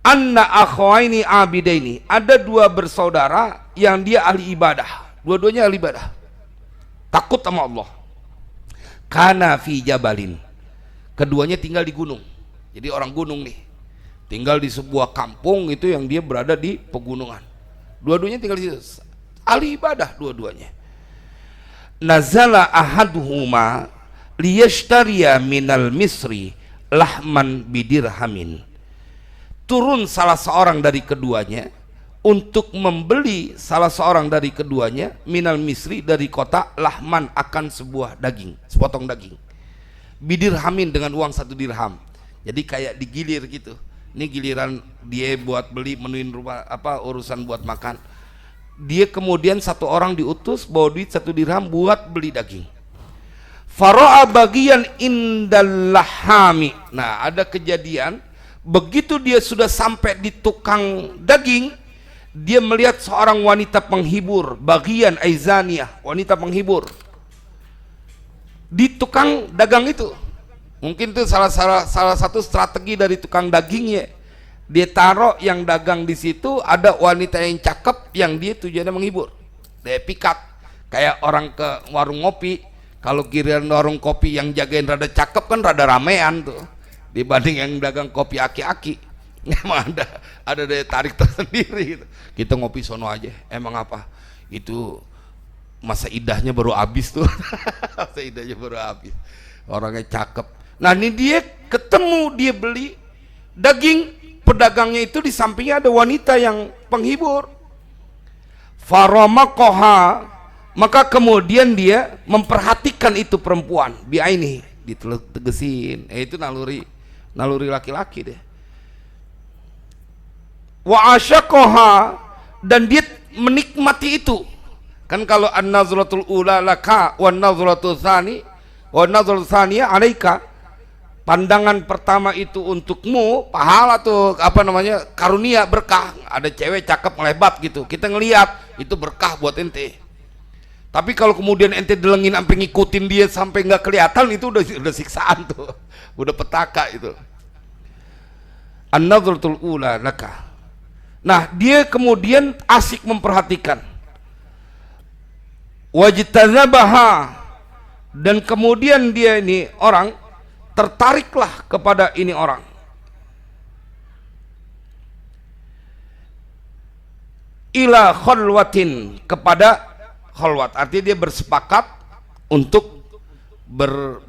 anna akhwaini abidaini, ada dua bersaudara yang dia ahli ibadah, dua-duanya ahli ibadah, takut sama Allah. Kana fi jabalin, keduanya tinggal di gunung. Jadi orang gunung nih, tinggal di sebuah kampung itu yang dia berada di pegunungan. Dua-duanya tinggal di situ, ahli ibadah dua-duanya. Nazala ahaduhuma liyashtariya minal misri lahman bidirhamin. Turun salah seorang dari keduanya untuk membeli salah seorang dari keduanya minal misri, dari kota, lahman, akan sebuah daging, sepotong daging, bidirhamin, dengan uang 1 dirham. Jadi kayak digilir gitu. Ini giliran dia buat beli, menuin rumah apa urusan buat makan. Dia kemudian satu orang diutus bawa duit 1 dirham buat beli daging. Fara'a bagian indal lahami. Nah, ada kejadian begitu dia sudah sampai di tukang daging, dia melihat seorang wanita penghibur, bagian aizaniyah, wanita penghibur di tukang dagang itu. Mungkin itu salah satu strategi dari tukang dagingnya. Dia taruh yang dagang di situ, ada wanita yang cakep yang dia tujuannya menghibur. Dia pikat kayak orang ke warung ngopi. Kalau kirian warung kopi yang jagain rada cakep kan rada ramean tuh, dibanding yang dagang kopi aki-aki. Emang ada daya tarik tersendiri gitu. Kita ngopi sono aja. Emang apa? Itu masa idahnya baru habis tuh. Masa idahnya baru habis. Orangnya cakep. Nah, ini dia ketemu, dia beli daging, pedagangnya itu di sampingnya ada wanita yang penghibur. Faramakoha, maka kemudian dia memperhatikan itu perempuan, biaini, ditegesin. Itu naluri laki-laki deh. Wa asyakoha, dan dia menikmati itu. Kan kalau an-nazratul ula laka wa an-nazratul tsani wa an-nazratul tsaniya alaika, pandangan pertama itu untukmu, pahala tuh, apa namanya, karunia, berkah. Ada cewek cakep ngelebat gitu, kita ngelihat itu berkah buat ente. Tapi kalau kemudian ente delengin sampai ngikutin dia sampai nggak kelihatan, itu udah siksaan tuh, udah petaka itu. An-nazratul ula laka. Nah, dia kemudian asik memperhatikan. Wajtanabaha, dan kemudian dia ini orang tertariklah kepada ini orang. Ila khalwatin, kepada khalwat, artinya dia bersepakat untuk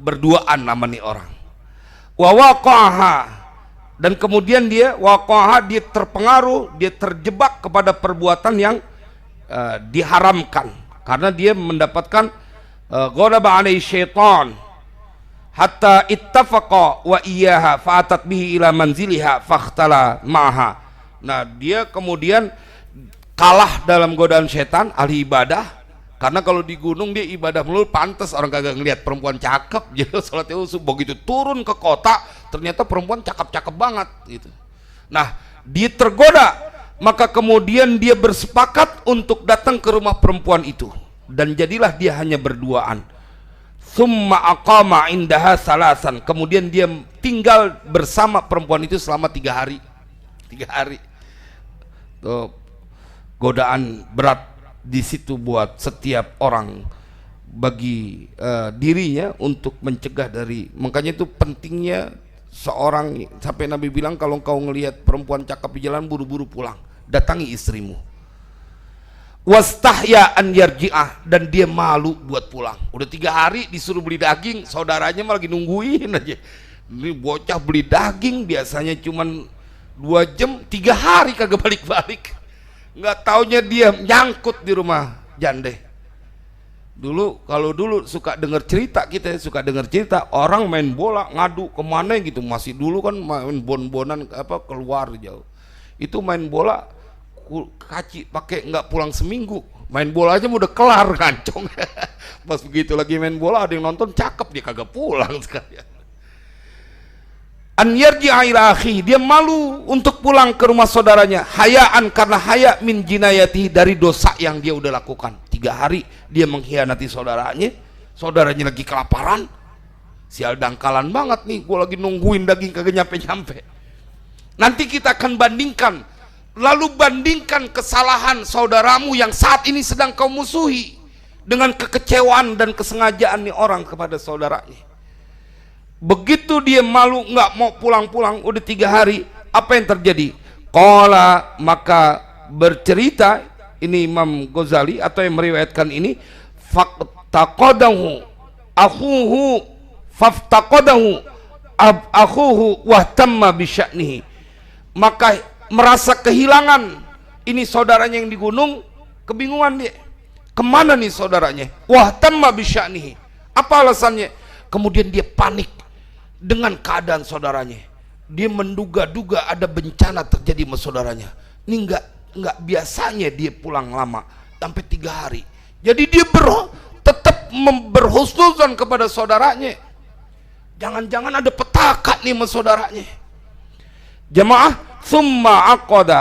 berduaan nama nih orang. Wa waqaha, dan kemudian dia waqaha, dia terpengaruh, dia terjebak kepada perbuatan yang diharamkan, karena dia mendapatkan ghadaba alaihi syaitan hatta ittafaqa wa iyyaha fa'atat bihi ila manziliha fakhtala ma'ha. Nah, dia kemudian kalah dalam godaan setan, ahli ibadah. Karena kalau di gunung dia ibadah melulu, pantas orang kagak ngelihat perempuan cakep, jadi salatnya usuk. Begitu turun ke kota, ternyata perempuan cakep-cakep banget gitu. Nah, dia tergoda, maka kemudian dia bersepakat untuk datang ke rumah perempuan itu, dan jadilah dia hanya berduaan. Summa aqama indaha salasan, kemudian dia tinggal bersama perempuan itu selama 3 hari. 3 hari. Tuh, godaan berat di situ buat setiap orang, bagi dirinya untuk mencegah dari. Makanya itu pentingnya seorang, sampai Nabi bilang kalau kau ngelihat perempuan cakep di jalan, buru-buru pulang, datangi istrimu. Wastahya an yarji'ah, dan dia malu buat pulang. Udah 3 hari disuruh beli daging, saudaranya malah lagi nungguin aja. Ini bocah beli daging biasanya cuman 2 jam, 3 hari kagak balik-balik. Nggak taunya dia nyangkut di rumah jande. Dulu, kalau dulu suka dengar cerita, kita suka dengar cerita orang main bola ngadu kemana gitu. Masih dulu kan main bon-bonan apa keluar jauh. Itu main bola kaci pakai nggak pulang seminggu. Main bola aja udah kelar ngancong. Pas begitu lagi main bola ada yang nonton cakep, dia kagak pulang sekalian. An yarji'a ila akhi, dia malu untuk pulang ke rumah saudaranya, hayaan, karena haya min jinayati, dari dosa yang dia udah lakukan. 3 hari dia mengkhianati saudaranya lagi kelaparan, sial dangkalan banget nih, gua lagi nungguin daging kagak nyampe-nyampe. Nanti kita akan bandingkan. Lalu bandingkan kesalahan saudaramu yang saat ini sedang kau musuhi dengan kekecewaan dan kesengajaan nih orang kepada saudaranya. Begitu dia malu nggak mau pulang-pulang, udah 3 hari, apa yang terjadi? Qala, maka bercerita ini Imam Ghazali atau yang meriwayatkan ini, faftaqadahu akhuhu faftaqadahu akhuhu wahtamma bisya'nihi, maka merasa kehilangan ini saudaranya yang di gunung, kebingungan dia, kemana nih saudaranya? Wahtamma bisya'nihi, apa alasannya? Kemudian dia panik dengan keadaan saudaranya. Dia menduga-duga ada bencana terjadi sama saudaranya. Ini nggak biasanya dia pulang lama sampai 3 hari. Jadi dia tetap berhusnuzon kepada saudaranya. Jangan-jangan ada petaka nih sama saudaranya. Jamaah, thumma aqada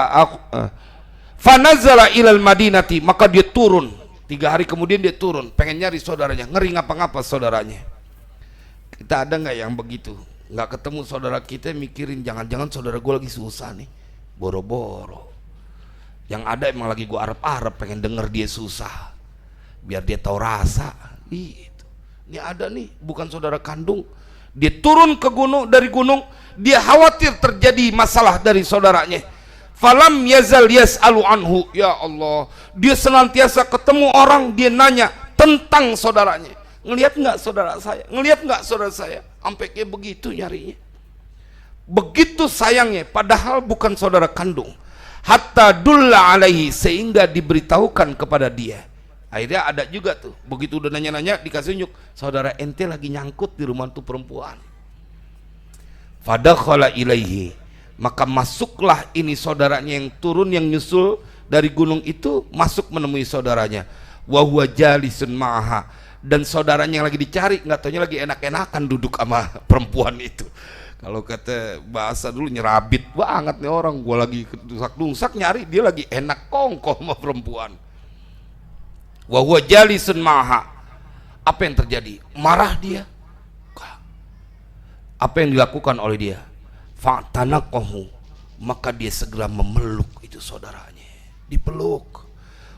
fanazala ilal madinati, maka dia turun. 3 hari kemudian dia turun, pengen nyari saudaranya, ngeri ngapa-ngapa saudaranya. Kita ada nggak yang begitu? Nggak ketemu saudara kita, mikirin jangan-jangan saudara gue lagi susah nih, boro-boro. Yang ada emang lagi gue arep-arep pengen denger dia susah, biar dia tahu rasa. Gitu. Ini ada nih, bukan saudara kandung. Dia turun ke gunung, dari gunung, dia khawatir terjadi masalah dari saudaranya. Falam yazal yas'alu anhu, ya Allah, dia senantiasa ketemu orang, dia nanya tentang saudaranya. Ngelihat nggak saudara saya? Ngelihat nggak saudara saya? Sampai kayak begitu nyarinya. Begitu sayangnya, padahal bukan saudara kandung. Hatta dulla alaihi, sehingga diberitahukan kepada dia. Akhirnya ada juga tuh, begitu udah nanya-nanya, dikasih unjuk, saudara ente lagi nyangkut di rumah tuh perempuan. Fadakhala ilaihi, maka masuklah ini saudaranya yang turun, yang nyusul dari gunung itu, masuk menemui saudaranya. Wa huwa jalisun ma'aha, dan saudaranya yang lagi dicari nggak taunya lagi enak-enakan duduk sama perempuan itu. Kalau kata bahasa dulu, nyerabit banget nih orang. Gua lagi dungsak-dungsak nyari, dia lagi enak kongkoh sama perempuan. Wa huwa jalisun ma'aha. Apa yang terjadi? Marah dia. Apa yang dilakukan oleh dia? Fa'tanaqahu, maka dia segera memeluk itu saudaranya, dipeluk.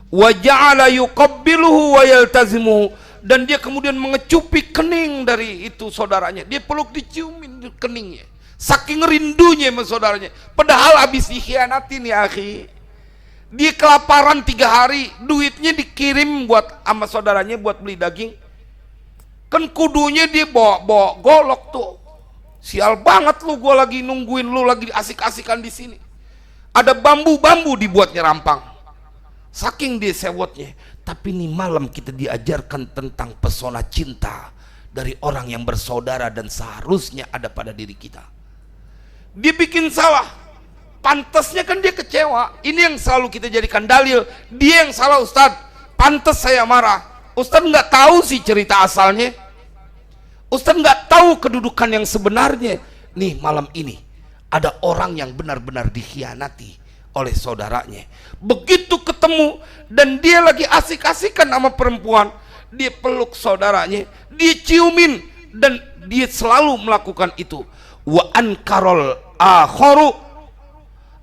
Wa ja'ala yuqabbiluhu wa yaltazimuhu, dan dia kemudian mengecupi kening dari itu saudaranya. Dia peluk, diciumin keningnya, saking rindunya sama saudaranya. Padahal habis dikhianatin ya akhi. Dia kelaparan 3 hari, duitnya dikirim buat sama saudaranya buat beli daging. Kan kudunya dia bawa golok tuh. Sial banget lu, gua lagi nungguin lu lagi asik-asikan di sini. Ada bambu-bambu dibuatnya rampang. Saking dia sewotnya. Tapi nih malam kita diajarkan tentang pesona cinta dari orang yang bersaudara dan seharusnya ada pada diri kita. Dia bikin salah, pantasnya kan dia kecewa. Ini yang selalu kita jadikan dalil, dia yang salah Ustadz, pantas saya marah. Ustadz nggak tahu sih cerita asalnya, Ustadz nggak tahu kedudukan yang sebenarnya. Nih malam ini ada orang yang benar-benar dikhianati oleh saudaranya. Begitu ketemu dan dia lagi asik-asikan sama perempuan, dia peluk saudaranya, dia ciumin, dan dia selalu melakukan itu. Wa ankarol akharu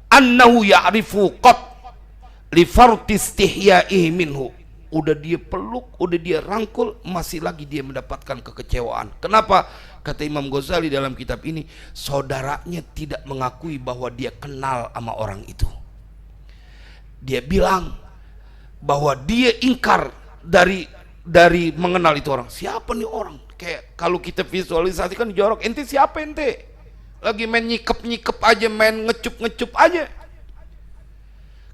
annahu ya'rifu qat li fartistihya'ihi minhu. Udah dia peluk, udah dia rangkul, masih lagi dia mendapatkan kekecewaan. Kenapa? Kata Imam Ghazali dalam kitab ini, saudaranya tidak mengakui bahwa dia kenal sama orang itu. Dia bilang bahwa dia ingkar dari mengenal itu orang. Siapa nih orang? Kayak kalau kita visualisasikan jorok, ente siapa ente? Lagi main nyikep-nyikep aja, main ngecup-ngecup aja.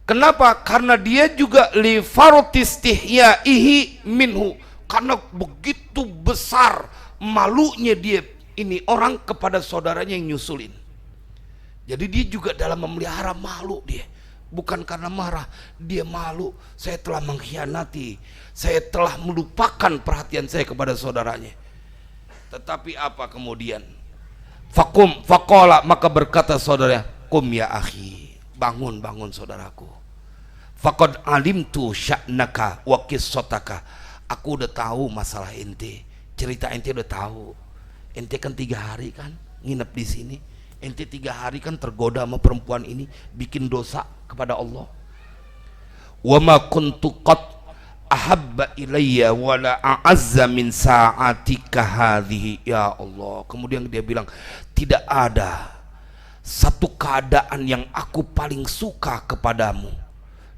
Kenapa? Karena dia juga li farotistihya'ihi minhu, karena begitu besar malunya dia ini orang kepada saudaranya yang nyusulin. Jadi dia juga dalam memelihara malu dia. Bukan karena marah, dia malu, saya telah mengkhianati, saya telah melupakan perhatian saya kepada saudaranya. Tetapi apa kemudian? Faqala, maka berkata saudaranya, kum ya akhi, bangun saudaraku. Faqad alimtu sya'naka wa qissataka, aku udah tahu masalah ente, cerita ente udah tahu. Ente kan 3 hari kan nginep di sini, Ente 3 hari kan tergoda sama perempuan ini, bikin dosa kepada Allah. Wa ma kuntu qat ahabba ilayya wala a'azza min sa'atika hadhihi ya Allah. Kemudian dia bilang, tidak ada satu keadaan yang aku paling suka kepadamu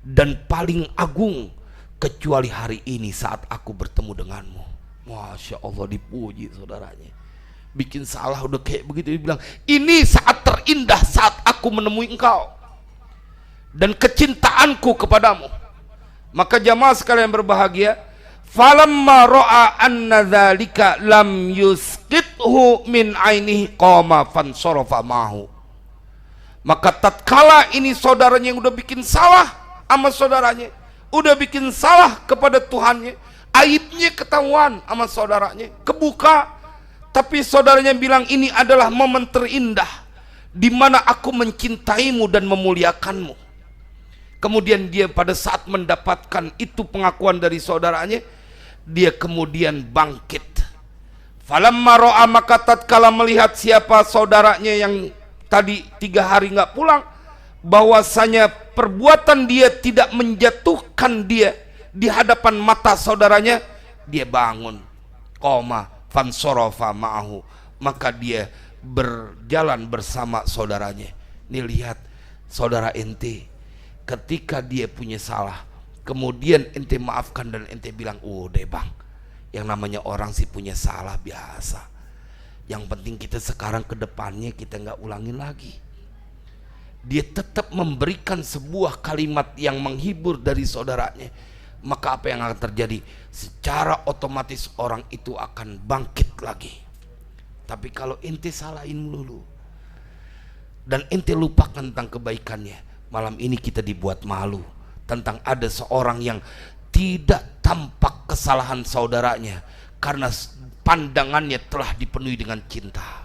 dan paling agung kecuali hari ini saat aku bertemu denganmu. Masya Allah, dipuji saudaranya. Bikin salah udah kayak begitu, dia bilang, ini saat terindah saat aku menemui engkau dan kecintaanku kepadamu. Maka jamaah sekalian berbahagia, falamma ra'a anna dzalika lam yusqithu min ainihi qama fansarafa mahu. Maka tatkala ini saudaranya yang udah bikin salah sama saudaranya, udah bikin salah kepada Tuhannya, aibnya ketahuan sama saudaranya, kebuka. Tapi saudaranya bilang, ini adalah momen terindah di mana aku mencintaimu dan memuliakanmu. Kemudian dia pada saat mendapatkan itu pengakuan dari saudaranya, dia kemudian bangkit. Falamma ra'a, maka tatkala melihat siapa saudaranya yang tadi 3 hari nggak pulang, bahwasanya perbuatan dia tidak menjatuhkan dia di hadapan mata saudaranya, dia bangun, qoma fansarafa ma'ahu, maka dia berjalan bersama saudaranya. Nih lihat saudara ente, ketika dia punya salah, kemudian ente maafkan dan ente bilang, oh deh bang, yang namanya orang sih punya salah biasa, yang penting kita sekarang ke depannya kita nggak ulangin lagi. Dia tetap memberikan sebuah kalimat yang menghibur dari saudaranya, maka apa yang akan terjadi? Secara otomatis orang itu akan bangkit lagi. Tapi kalau ente salahin dulu dan ente lupakan tentang kebaikannya, malam ini kita dibuat malu tentang ada seorang yang tidak tampak kesalahan saudaranya karena pandangannya telah dipenuhi dengan cinta.